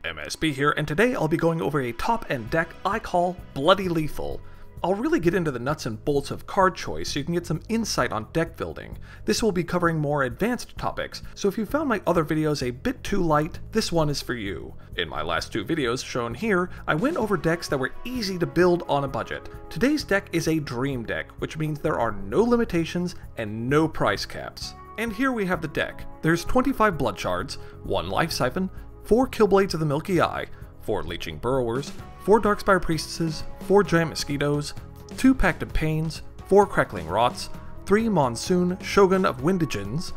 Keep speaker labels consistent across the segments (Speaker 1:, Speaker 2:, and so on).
Speaker 1: MSB here, and today I'll be going over a top-end deck I call Bloody Lethal. I'll really get into the nuts and bolts of card choice so you can get some insight on deck building. This will be covering more advanced topics, so if you found my other videos a bit too light, this one is for you. In my last two videos shown here, I went over decks that were easy to build on a budget. Today's deck is a dream deck, which means there are no limitations and no price caps. And here we have the deck. There's 25 Blood Shards, 1 Life Siphon, 4 Killblades of the Milky Eye, 4 Leeching Burrowers, 4 Darkspire Priestesses, 4 Giant Mosquitoes, 2 Pact of Pains, 4 Crackling Rots, 3 Monsuun Shogun of Windigens,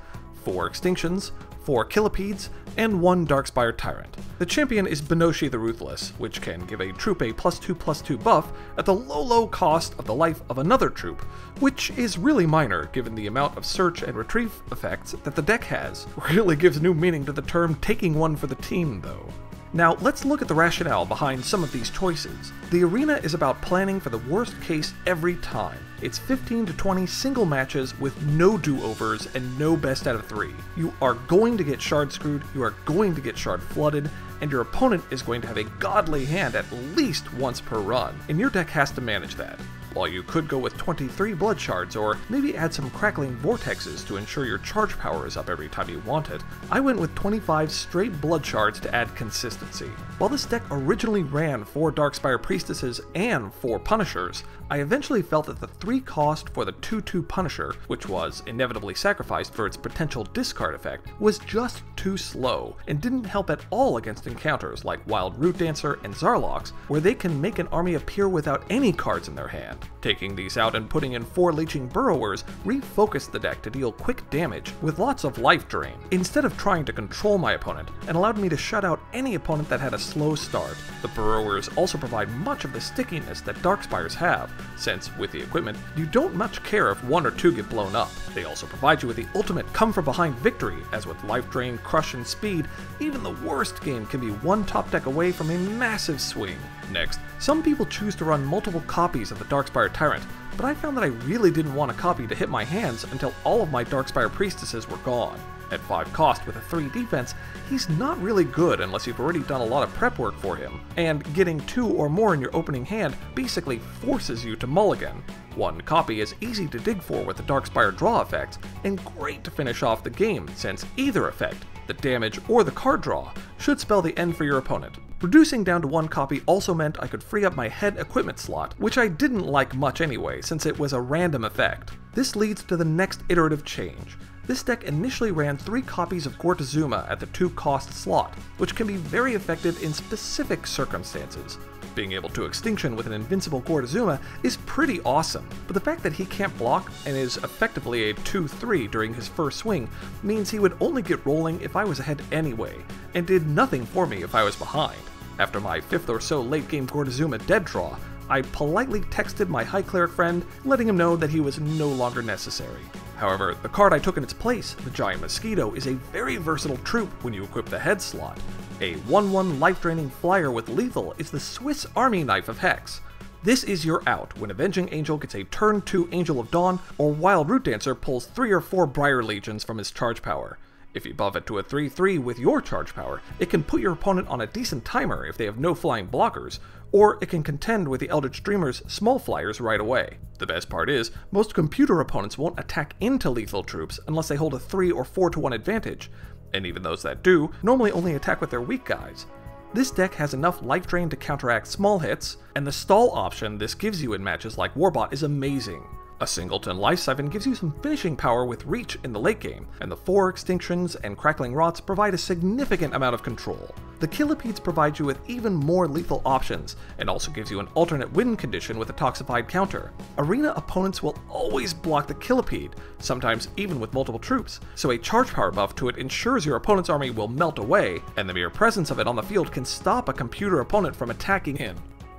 Speaker 1: 4 Extinctions, 4 Killipedes, and 1 Darkspire Tyrant. The champion is Benoshi the Ruthless, which can give a troop a +2/+2 buff at the low cost of the life of another troop, which is really minor given the amount of search and retrieve effects that the deck has. Really gives new meaning to the term taking one for the team though. Now, let's look at the rationale behind some of these choices. The arena is about planning for the worst case every time. It's 15 to 20 single matches with no do-overs and no best out of 3. You are going to get shard screwed, you are going to get shard flooded, and your opponent is going to have a godly hand at least once per run, and your deck has to manage that. While you could go with 23 Blood Shards, or maybe add some Crackling Vortexes to ensure your charge power is up every time you want it, I went with 25 straight Blood Shards to add consistency. While this deck originally ran 4 Darkspire Priestesses and 4 Punishers, I eventually felt that the 3 cost for the 2/2 Punisher, which was inevitably sacrificed for its potential discard effect, was just too slow, and didn't help at all against encounters like Wild Root Dancer and Zarlox, where they can make an army appear without any cards in their hand. Taking these out and putting in 4 Leeching Burrowers refocused the deck to deal quick damage with lots of life drain, instead of trying to control my opponent, and allowed me to shut out any opponent that had a slow start. The Burrowers also provide much of the stickiness that Darkspires have, since with the equipment, you don't much care if 1 or 2 get blown up. They also provide you with the ultimate come-from-behind victory, as with life drain, crush, and speed, even the worst game can be one top deck away from a massive swing. Next, some people choose to run multiple copies of the Darkspire Tyrant, but I found that I really didn't want a copy to hit my hands until all of my Darkspire Priestesses were gone. At 5 cost with a 3 defense, he's not really good unless you've already done a lot of prep work for him, and getting 2 or more in your opening hand basically forces you to mulligan. 1 copy is easy to dig for with the Darkspire draw effects, and great to finish off the game since either effect, the damage or the card draw, should spell the end for your opponent. Reducing down to 1 copy also meant I could free up my head equipment slot, which I didn't like much anyway since it was a random effect. This leads to the next iterative change. This deck initially ran 3 copies of Gortazuma at the 2 cost slot, which can be very effective in specific circumstances. Being able to Extinction with an invincible Gortazuma is pretty awesome, but the fact that he can't block and is effectively a 2/3 during his first swing means he would only get rolling if I was ahead anyway, and did nothing for me if I was behind. After my 5th or so late game Gortazuma dead draw, I politely texted my High Cleric friend, letting him know that he was no longer necessary. However, the card I took in its place, the Giant Mosquito, is a very versatile troop when you equip the head slot. A 1/1 life-draining flyer with lethal is the Swiss Army knife of Hex. This is your out when Avenging Angel gets a turn 2 Angel of Dawn, or Wild Root Dancer pulls 3 or 4 Briar Legions from his charge power. If you buff it to a 3/3 with your charge power, it can put your opponent on a decent timer if they have no flying blockers, or it can contend with the Eldritch Dreamer's small flyers right away. The best part is, most computer opponents won't attack into lethal troops unless they hold a 3 or 4-to-1 advantage, and even those that do, normally only attack with their weak guys. This deck has enough life drain to counteract small hits, and the stall option this gives you in matches like Warbot is amazing. A singleton Life Siphon gives you some finishing power with reach in the late game, and the 4 Extinctions and Crackling Rots provide a significant amount of control. The Killipedes provide you with even more lethal options, and also gives you an alternate win condition with a Toxified counter. Arena opponents will always block the Killipede, sometimes even with multiple troops, so a charge power buff to it ensures your opponent's army will melt away, and the mere presence of it on the field can stop a computer opponent from attacking in.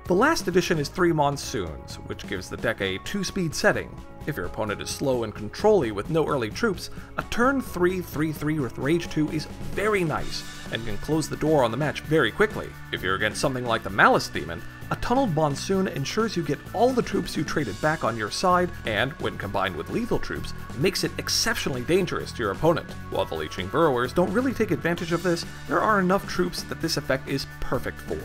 Speaker 1: The last addition is 3 Monsuuns, which gives the deck a 2-speed setting. If your opponent is slow and control-y with no early troops, a turn 3 3/3 with Rage 2 is very nice, and can close the door on the match very quickly. If you're against something like the Malice Demon, A tunneled Monsuun ensures you get all the troops you traded back on your side, and, when combined with lethal troops, makes it exceptionally dangerous to your opponent. While the Leeching Burrowers don't really take advantage of this, there are enough troops that this effect is perfect for.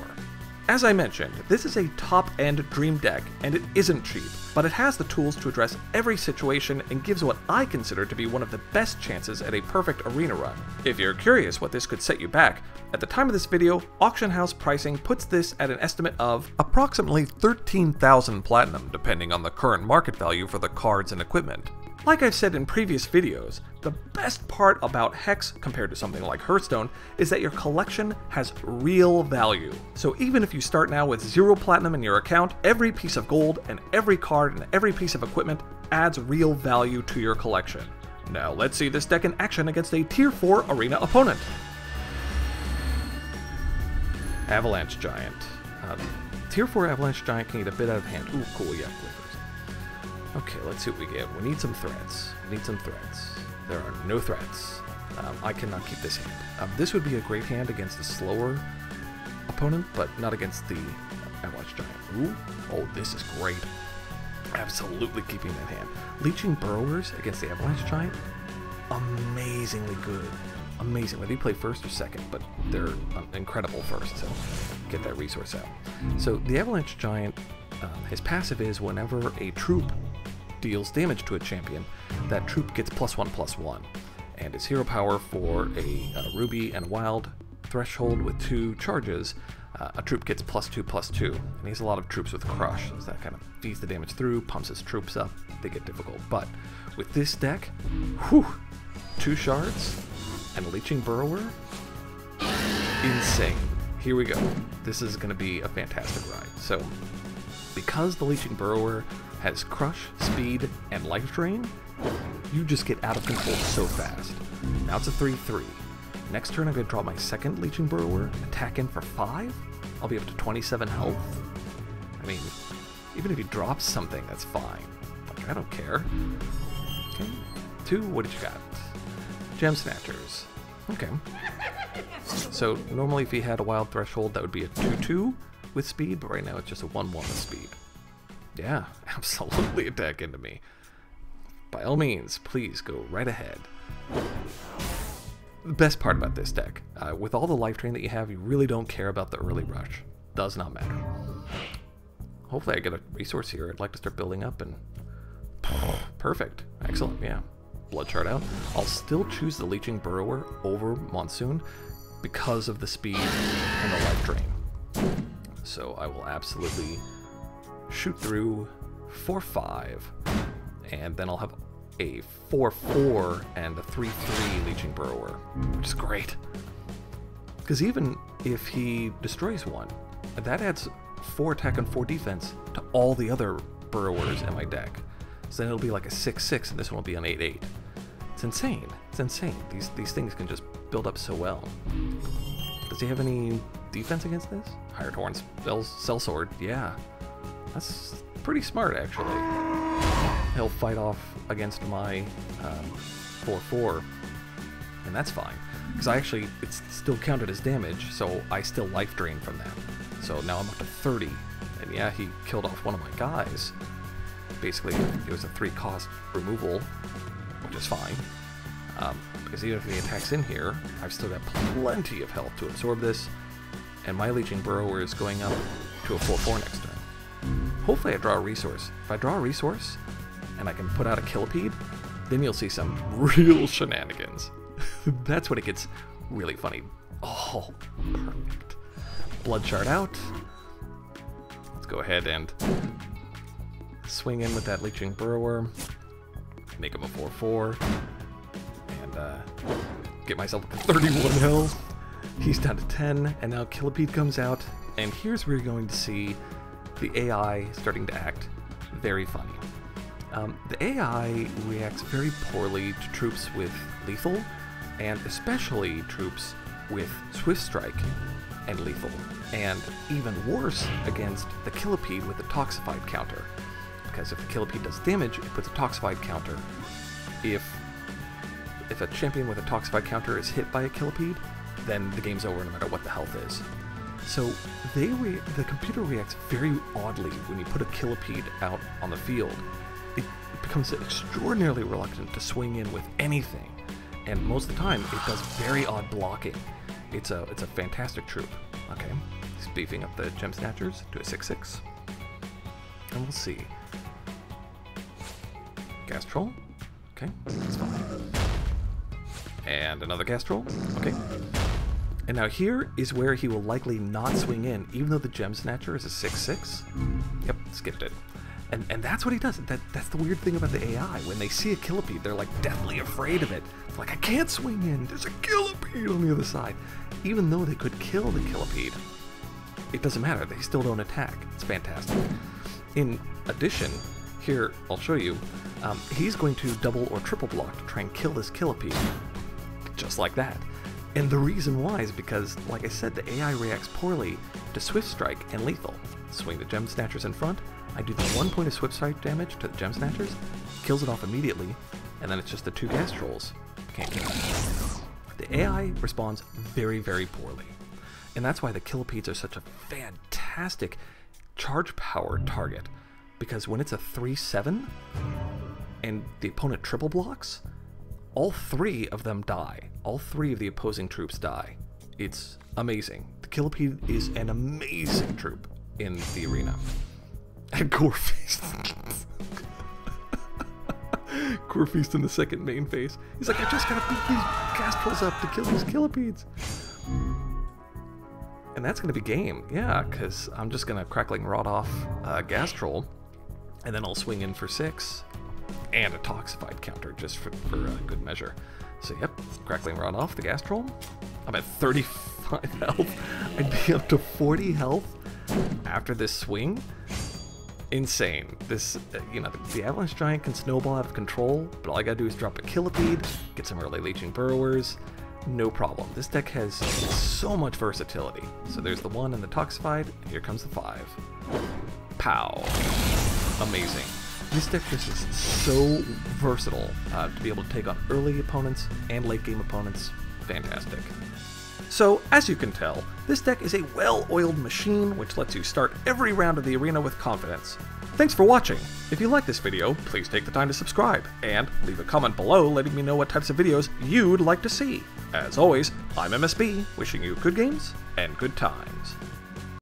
Speaker 1: As I mentioned, this is a top-end dream deck, and it isn't cheap, but it has the tools to address every situation and gives what I consider to be one of the best chances at a perfect arena run. If you're curious what this could set you back, at the time of this video, auction house pricing puts this at an estimate of approximately 13,000 platinum, depending on the current market value for the cards and equipment. Like I've said in previous videos, the best part about Hex compared to something like Hearthstone is that your collection has real value. So even if you start now with 0 platinum in your account, every piece of gold and every card and every piece of equipment adds real value to your collection. Now let's see this deck in action against a Tier 4 arena opponent. Avalanche Giant. Tier 4 Avalanche Giant can get a bit out of hand. Ooh, cool, yeah. Okay, let's see what we get. We need some threats. There are no threats. I cannot keep this hand. This would be a great hand against a slower opponent, but not against the Avalanche Giant. Ooh, oh, this is great. Absolutely keeping that hand. Leeching Burrowers against the Avalanche Giant, amazingly good. Amazing, whether you play first or second, but they're incredible first, so get that resource out. So the Avalanche Giant, his passive is whenever a troop deals damage to a champion, that troop gets +1/+1. And his hero power for a Ruby and Wild threshold with 2 charges, a troop gets +2/+2. And he has a lot of troops with Crush, so that kind of feeds the damage through, pumps his troops up, they get difficult. But with this deck, whew, 2 shards and a Leeching Burrower, insane. Here we go. This is going to be a fantastic ride. So, because the Leeching Burrower has Crush, Speed, and Life Drain, you just get out of control so fast. Now it's a 3/3. Next turn I'm going to draw my second Leeching Burrower, attack in for 5. I'll be up to 27 health. I mean, even if he drops something, that's fine. Like, I don't care. Okay. 2, what did you got? Gem Snatchers. Okay. So normally if he had a Wild Threshold, that would be a 2/2 with speed, but right now it's just a 1/1 with speed. Yeah, absolutely attack into me. By all means, please go right ahead. The best part about this deck, with all the life drain that you have, you really don't care about the early rush. Does not matter. Hopefully I get a resource here. I'd like to start building up and... Perfect. Excellent, yeah. Blood Shard out. I'll still choose the Leeching Burrower over Monsuun because of the speed and the life drain. So I will absolutely shoot through 4/5, and then I'll have a 4/4 and a 3/3 Leeching Burrower, which is great. Because even if he destroys one, that adds 4 attack and 4 defense to all the other Burrowers in my deck. So then it'll be like a 6/6, and this one will be an 8/8. It's insane. It's insane. These things can just build up so well. Does he have any defense against this? Hired Horn, Sellsword, yeah. That's pretty smart, actually. He'll fight off against my 4/4, and that's fine. Because it's still counted as damage, so I still life drain from that. So now I'm up to 30, and yeah, he killed off one of my guys. Basically, it was a 3-cost removal, which is fine. Because even if he attacks in here, I've still got plenty of health to absorb this, and my Leeching Burrower is going up to a 4/4 next turn. Hopefully I draw a resource. If I draw a resource, and I can put out a Killipede, then you'll see some real shenanigans. That's when it gets really funny. Oh, perfect. Blood Shard out. Let's go ahead and swing in with that Leeching Burrower, make him a 4/4, and get myself up to 31 health. He's down to 10, and now Killipede comes out, and here's where you're going to see the AI starting to act very funny. The AI reacts very poorly to troops with lethal, and especially troops with Swift Strike and lethal, and even worse against the Killipede with the Toxified counter. Because if the Killipede does damage, it puts a Toxified counter. If a champion with a Toxified counter is hit by a Killipede, then the game's over no matter what the health is. So the computer reacts very oddly when you put a Killipede out on the field. It becomes extraordinarily reluctant to swing in with anything, and most of the time it does very odd blocking. It's a fantastic troop. Okay, he's beefing up the Gem Snatchers to a 6/6, and we'll see. Gas Troll. Okay, that's fine. And another Gas Troll. Okay. And now here is where he will likely not swing in, even though the Gem Snatcher is a 6/6. Yep, skipped it. And that's what he does. That's the weird thing about the AI. When they see a Killipede, they're like deathly afraid of it. It's like, I can't swing in. There's a Killipede on the other side. Even though they could kill the Killipede, it doesn't matter. They still don't attack. It's fantastic. In addition, here, I'll show you, he's going to double or triple block to try and kill this Killipede. Just like that. And the reason why is because, like I said, the AI reacts poorly to Swift Strike and Lethal. Swing the Gem Snatchers in front, I do the 1 point of Swift Strike damage to the Gem Snatchers, kills it off immediately, and then it's just the 2 Gas Trolls. Can't kill it. The AI responds very, very poorly. And that's why the Killipedes are such a fantastic charge power target. Because when it's a 3/7, and the opponent triple blocks, all 3 of them die. All 3 of the opposing troops die. It's amazing. The Killipede is an amazing troop in the arena. And Gorefeast. Gorefeast in the second main phase. He's like, I just gotta beat these Gas Trolls up to kill these Killipedes. And that's gonna be game. Yeah, because I'm just gonna Crackling Rod off Gas Troll, and then I'll swing in for 6. And a Toxified counter, just for good measure. So yep, Crackling Rod off the Gas Troll. I'm at 35 health. I'd be up to 40 health after this swing. Insane. This, you know, the Avalanche Giant can snowball out of control, but all I gotta do is drop a Killipede, get some early Leeching Burrowers, no problem. This deck has so much versatility. So there's the 1 and the Toxified, and here comes the 5. Pow. Amazing. This deck just is so versatile to be able to take on early opponents and late game opponents. Fantastic. So, as you can tell, this deck is a well-oiled machine which lets you start every round of the arena with confidence. Thanks for watching. If you like this video, please take the time to subscribe, and leave a comment below letting me know what types of videos you'd like to see. As always, I'm MSB, wishing you good games and good times.